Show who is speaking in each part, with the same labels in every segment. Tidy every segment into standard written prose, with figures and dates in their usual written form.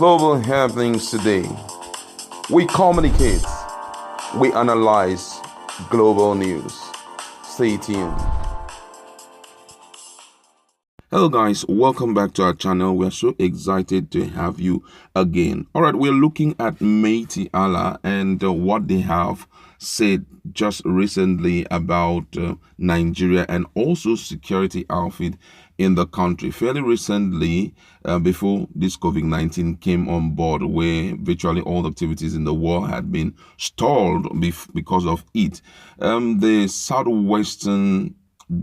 Speaker 1: global happenings today. We communicate, we analyze global news. Stay tuned. Hello guys, welcome back to our channel. We're so excited to have you again. All right, we're looking at Mighty Allah and what they have said just recently about Nigeria and also security outfit in the country. Fairly recently, before this COVID-19 came on board, where virtually all activities in the world had been stalled because of it, the southwestern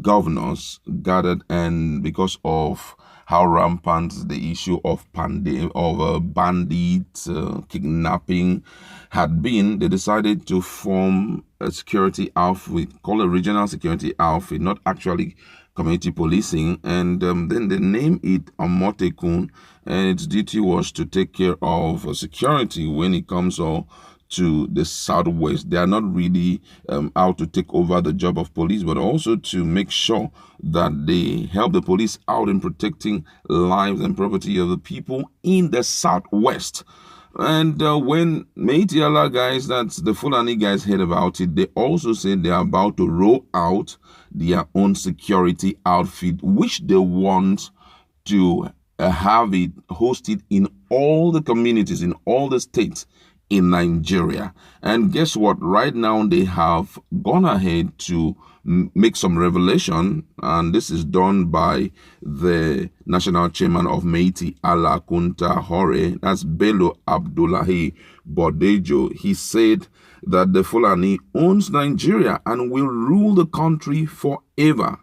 Speaker 1: governors gathered, and because of how rampant the issue of bandits, kidnapping had been, they decided to form a security outfit called a regional security outfit, not actually community policing, and then they named it Amotekun, and its duty was to take care of security when it comes to the southwest. They are not really out to take over the job of police, but also to make sure that they help the police out in protecting lives and property of the people in the southwest. And when Mighty Allah guys, that's the Fulani guys, heard about it, they also said they are about to roll out their own security outfit, which they want to have it hosted in all the communities, in all the states in Nigeria. And guess what? Right now they have gone ahead to make some revelation, and this is done by the national chairman of Mighty Allah Kunta Hore, that's Bello Abdullahi Bodejo. He said that the Fulani owns Nigeria and will rule the country forever.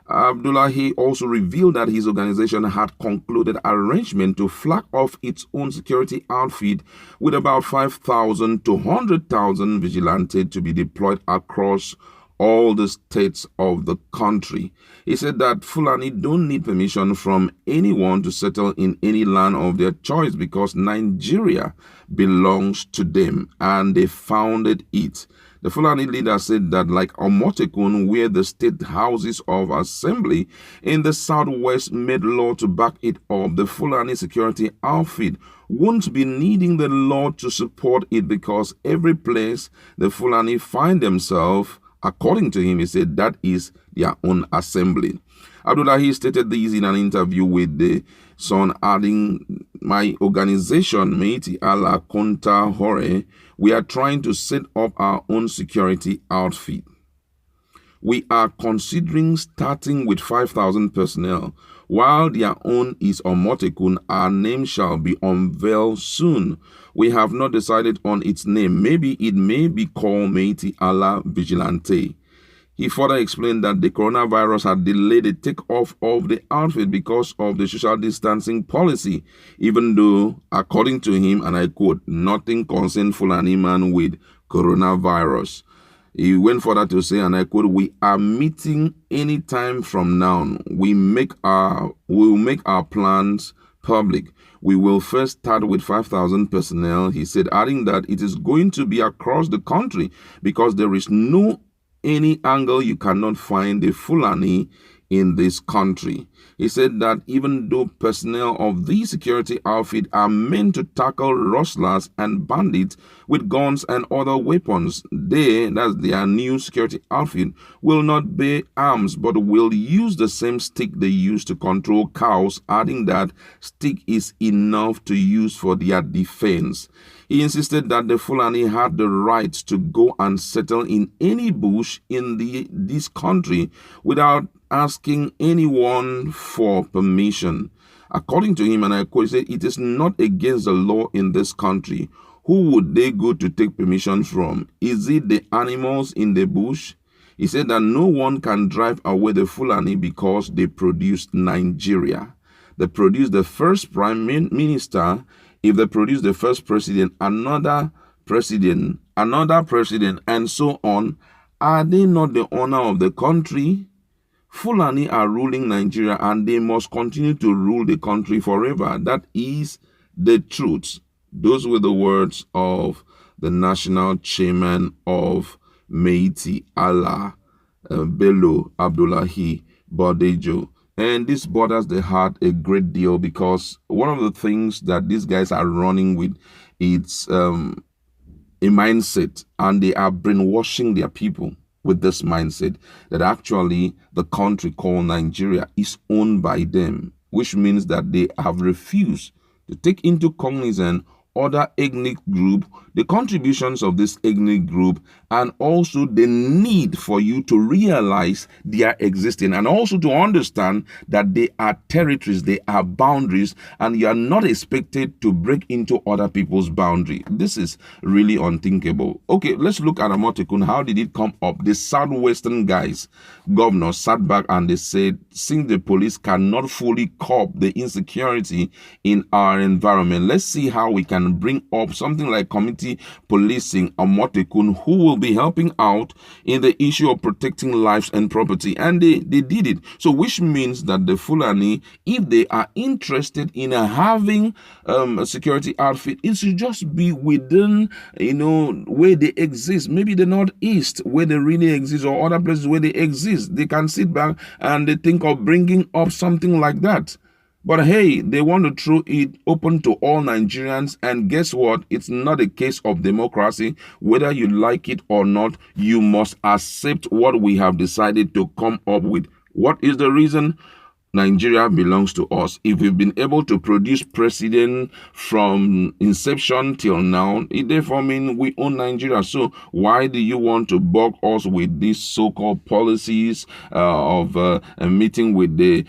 Speaker 1: Abdullahi also revealed that his organization had concluded arrangement to flag off its own security outfit with about 5,000 to 100,000 vigilantes to be deployed across all the states of the country. He said that Fulani don't need permission from anyone to settle in any land of their choice because Nigeria belongs to them and they founded it. The Fulani leader said that like Amotekun, where the state houses of assembly in the southwest made law to back it up, the Fulani security outfit won't be needing the law to support it because every place the Fulani find themselves, according to him, he said that is their own assembly. Abdullahi stated this in an interview with the Sun, adding, my organization, Mighty Allah Kunta Hore, we are trying to set up our own security outfit. We are considering starting with 5,000 personnel. While their own is Amotekun, our name shall be unveiled soon. We have not decided on its name. Maybe it may be called Mighty Allah Vigilante. He further explained that the coronavirus had delayed the takeoff of the outfit because of the social distancing policy, even though, according to him, and I quote, nothing concerns Fulani man with coronavirus. He went further to say, and I quote, we are meeting any time from now. We will make our plans public. We will first start with 5,000 personnel, he said, adding that it is going to be across the country because there is no any angle you cannot find the Fulani in this country. He said that even though personnel of the security outfit are meant to tackle rustlers and bandits with guns and other weapons, that's their new security outfit, will not bear arms but will use the same stick they use to control cows, adding that stick is enough to use for their defense. He insisted that the Fulani had the right to go and settle in any bush in this country without asking anyone for permission. According to him, and I quote, he said, it is not against the law in this country. Who would they go to take permission from? Is it the animals in the bush? He said that no one can drive away the Fulani because they produced Nigeria. They produced the first prime minister. If they produce the first president, another president, and so on, are they not the owner of the country? Fulani are ruling Nigeria and they must continue to rule the country forever. That is the truth. Those were the words of the national chairman of Mighty Allah, Bello Abdullahi Bodejo. And this bothers the heart a great deal, because one of the things that these guys are running with, it's a mindset, and they are brainwashing their people with this mindset that actually the country called Nigeria is owned by them, which means that they have refused to take into cognizance other ethnic group, the contributions of this ethnic group, and also the need for you to realize their existence, and also to understand that they are territories, they are boundaries, and you are not expected to break into other people's boundary. This is really unthinkable. Okay, let's look at Amotekun. How did it come up? The southwestern guys, governors, sat back and they said, since the police cannot fully curb the insecurity in our environment, let's see how we can bring up something like community policing, Amotekun, who will be helping out in the issue of protecting lives and property. And they did it. So which means that the Fulani, if they are interested in having a security outfit, it should just be within, where they exist. Maybe the northeast, where they really exist, or other places where they exist. They can sit back and they think of bringing up something like that. But hey, they want to throw it open to all Nigerians, and guess what? It's not a case of democracy. Whether you like it or not, you must accept what we have decided to come up with. What is the reason? Nigeria belongs to us. If we've been able to produce president from inception till now, it therefore means we own Nigeria. So why do you want to bug us with these so-called policies of meeting with the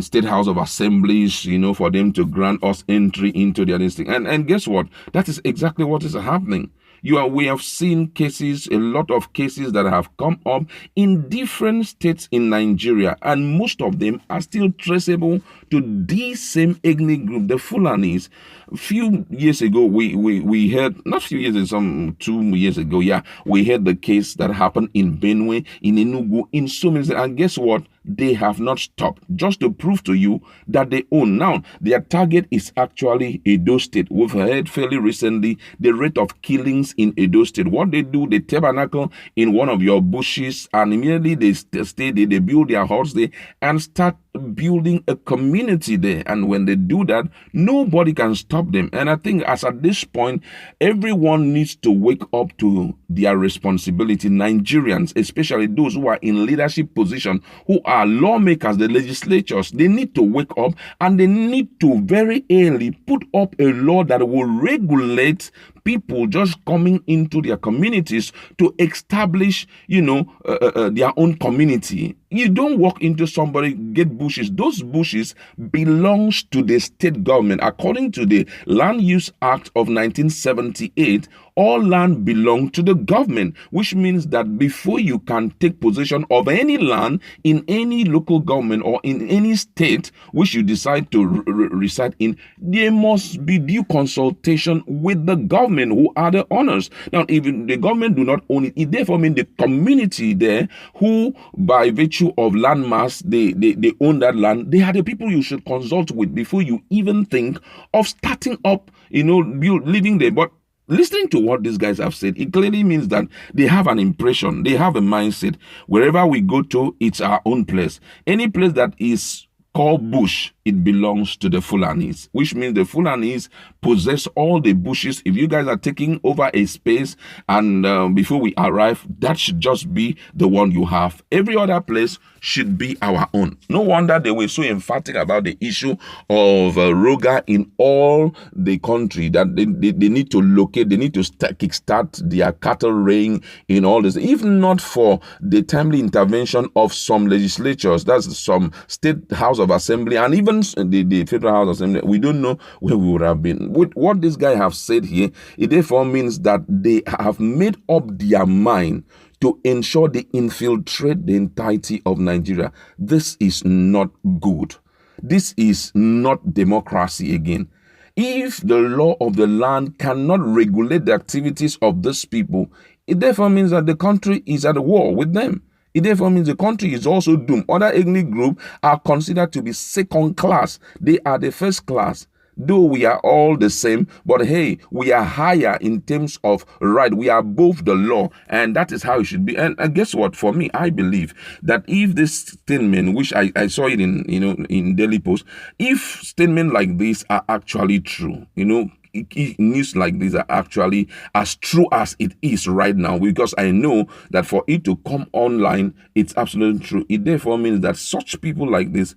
Speaker 1: State House of Assemblies, for them to grant us entry into their listing? And guess what? That is exactly what is happening. We have seen cases, a lot of cases that have come up in different states in Nigeria, and most of them are still traceable to this same ethnic group, the Fulanis. A few years ago, we heard, not a few years ago, some 2 years ago, we heard the case that happened in Benue, in Enugu, in so many states. And guess what? They have not stopped, just to prove to you that they own. Now, their target is actually Edo State. We've heard fairly recently the rate of killings in Edo State. What they do, they tabernacle in one of your bushes, and immediately they stay there, they build their house there, and start building a community there. And when they do that, nobody can stop them. And I think as at this point, everyone needs to wake up to their responsibility. Nigerians, especially those who are in leadership position, who are lawmakers, the legislatures, they need to wake up, and they need to very early put up a law that will regulate people just coming into their communities to establish, their own community. You don't walk into somebody, get bushes. Those bushes belongs to the state government. According to the Land Use Act of 1978, all land belongs to the government, which means that before you can take possession of any land in any local government or in any state which you decide to reside in, there must be due consultation with the government, who are the owners. Now, even the government do not own it, it therefore means the community there, who by virtue of landmass, they own that land. They are the people you should consult with before you even think of starting up, living there. But listening to what these guys have said, it clearly means that they have an impression, they have a mindset. Wherever we go to, it's our own place. Any place that is called bush, it belongs to the Fulanis, which means the Fulanis possess all the bushes. If you guys are taking over a space and before we arrive, that should just be the one you have. Every other place should be our own. No wonder they were so emphatic about the issue of RUGA in all the country, that they need to locate, they need to kickstart their cattle rearing in all this. If not for the timely intervention of some legislatures, that's some State House of Assembly and even the Federal House of Assembly, we don't know where we would have been. With what this guy have said here, it therefore means that they have made up their mind to ensure they infiltrate the entirety of Nigeria. This is not good. This is not democracy again. If the law of the land cannot regulate the activities of these people, it therefore means that the country is at war with them. It therefore means the country is also doomed. Other ethnic groups are considered to be second class. They are the first class. though we are all the same, but hey, we are higher in terms of right. We are above the law, and that is how it should be. And guess what? For me, I believe that if this statement, which I saw it in in Daily Post, if statements like this are actually true, news like these are actually as true as it is right now, because I know that for it to come online, it's absolutely true. It therefore means that such people like this,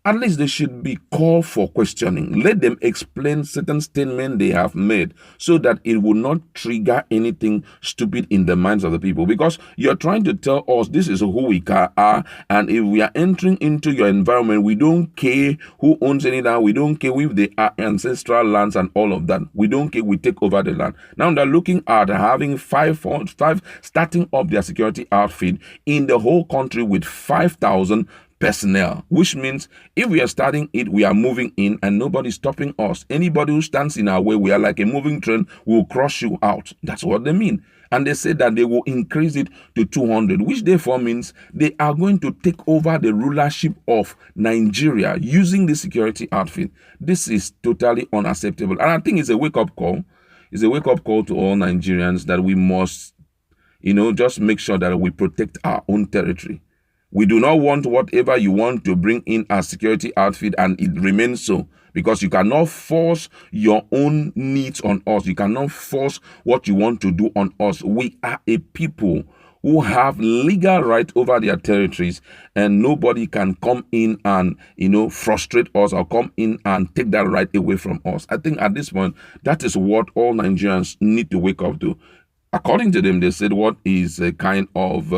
Speaker 1: at least they should be called for questioning. Let them explain certain statements they have made so that it will not trigger anything stupid in the minds of the people. Because you're trying to tell us this is who we are, and if we are entering into your environment, we don't care who owns any land, we don't care if they are ancestral lands and all of that. We don't care, we take over the land. Now they're looking at having five starting up their security outfit in the whole country with 5,000 personnel, which means if we are starting it, we are moving in and nobody's stopping us. Anybody who stands in our way, we are like a moving train, we'll crush you out. That's what they mean. And they say that they will increase it to 200, which therefore means they are going to take over the rulership of Nigeria using the security outfit. This is totally unacceptable. And I think it's a wake-up call. It's a wake-up call to all Nigerians that we must, just make sure that we protect our own territory. We do not want whatever you want to bring in as security outfit and it remains so, because you cannot force your own needs on us. You cannot force what you want to do on us. We are a people who have legal right over their territories, and nobody can come in and, frustrate us or come in and take that right away from us. I think at this point, that is what all Nigerians need to wake up to. According to them, they said what is a kind of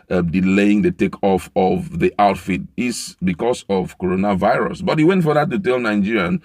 Speaker 1: delaying the takeoff of the outfit is because of coronavirus. But he went for that to tell Nigerians,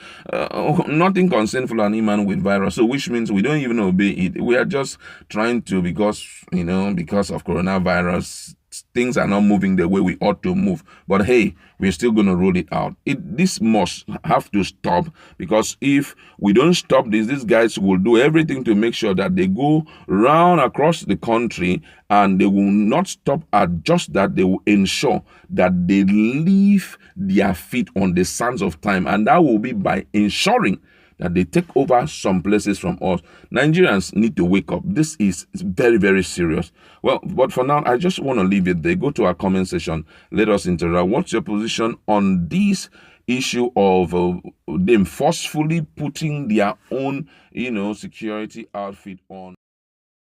Speaker 1: nothing concerns Fulani man with virus. So which means we don't even obey it. We are just trying to, because of coronavirus, things are not moving the way we ought to move. But hey, we're still going to roll it out. This must have to stop, because if we don't stop this, these guys will do everything to make sure that they go round across the country, and they will not stop at just that. They will ensure that they leave their feet on the sands of time, and that will be by ensuring that they take over some places from us. Nigerians need to wake up. This is very, very serious. Well, but for now, I just want to leave it there. Go to our comment section. Let us interact. What's your position on this issue of them forcefully putting their own, security outfit on?